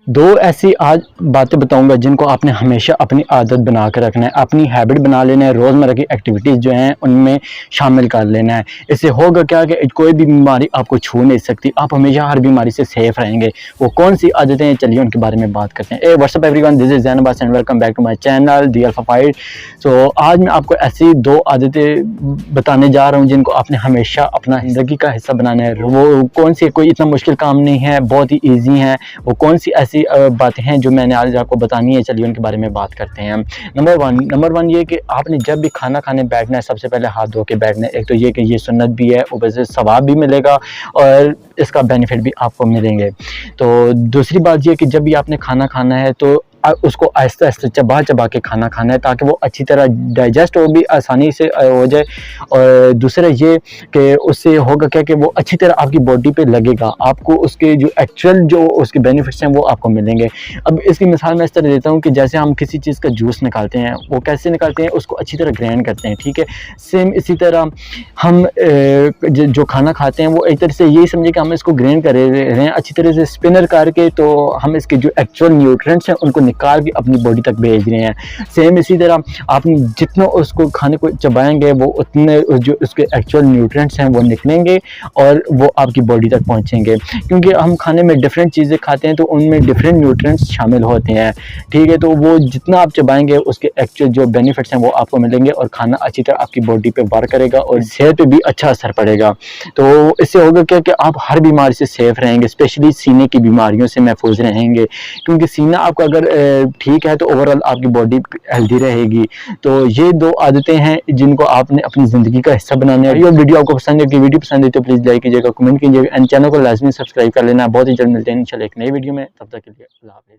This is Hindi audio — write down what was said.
दो ऐसी आज बातें बताऊंगा जिनको आपने हमेशा अपनी आदत बना कर रखना है, अपनी हैबिट बना लेना है, रोज़मर्रा की एक्टिविटीज़ जो हैं उनमें शामिल कर लेना है। इससे होगा क्या कि कोई भी बीमारी आपको छू नहीं सकती, आप हमेशा हर बीमारी से सेफ रहेंगे। वो कौन सी आदतें हैं, चलिए उनके बारे में बात करते हैं। Hey what's up everyone, this is Zain Abbas and welcome back to my channel the alpha fight. So आज मैं आपको ऐसी दो आदतें बताने जा रहा हूँ जिनको आपने हमेशा अपना ज़िंदगी का हिस्सा बनाना है। वो कौन सी, कोई इतना मुश्किल काम नहीं है, बहुत ही ईजी है। वो कौन सी ऐसी बातें हैं जो मैंने आज आपको बतानी है, चलिए उनके बारे में बात करते हैं। नंबर वन ये कि आपने जब भी खाना खाने बैठना है सबसे पहले हाथ धो के बैठना है। एक तो ये कि ये सुन्नत भी है, ऊपर से सवाब भी मिलेगा और इसका बेनिफिट भी आपको मिलेंगे। तो दूसरी बात ये कि जब भी आपने खाना खाना है तो उसको आहिस्ता आहिस्ता चबा चबा के खाना खाना है ताकि वो अच्छी तरह डाइजेस्ट हो भी आसानी से हो जाए। और दूसरा ये कि उससे होगा क्या कि वो अच्छी तरह आपकी बॉडी पे लगेगा, आपको उसके जो एक्चुअल जो उसके बेनिफिट्स हैं वो आपको मिलेंगे। अब इसकी मिसाल मैं इस तरह देता हूँ कि जैसे हम किसी चीज़ का जूस निकालते हैं, वो कैसे निकालते हैं, उसको अच्छी तरह ग्राइंड करते हैं, ठीक है। सेम इसी तरह हम जो खाना खाते हैं वो एक तरह से यही समझे कि हम इसको ग्राइंड कर रहे हैं अच्छी तरह से स्पिनर करके, तो हम इसके जो एक्चुअल न्यूट्रिएंट्स हैं उनको निकाल के अपनी बॉडी तक भेज रहे हैं। सेम इसी तरह आप जितना उसको खाने को चबाएंगे वो उतने जो उसके एक्चुअल न्यूट्रिएंट्स हैं वो निकलेंगे और वो आपकी बॉडी तक पहुंचेंगे। क्योंकि हम खाने में डिफरेंट चीज़ें खाते हैं तो उनमें डिफरेंट न्यूट्रिएंट्स शामिल होते हैं, ठीक है। तो वो जितना आप चबाएंगे उसके एक्चुअल जो बेनिफिट्स हैं वो आपको मिलेंगे और खाना अच्छी तरह आपकी बॉडी पे वर्क करेगा और सेहत पे भी अच्छा असर पड़ेगा। तो इससे होगा क्या कि आप हर बीमारी से सेफ रहेंगे, स्पेशली सीने की बीमारियों से महफूज रहेंगे। क्योंकि सीना आपका अगर ठीक है तो ओवरऑल आपकी बॉडी हेल्दी रहेगी। तो ये दो आदतें हैं जिनको आपने अपनी ज़िंदगी का हिस्सा बनाना है। ये वीडियो आपको पसंद है कि वीडियो पसंद है तो प्लीज़ लाइक कीजिएगा, कमेंट कीजिएगा एंड चैनल को लाजमी सब्सक्राइब कर लेना। बहुत ही जल्द मिलते हैं इंशाल्लाह एक नई वीडियो में, तब तक के लिए अल्लाह हाफ़िज़।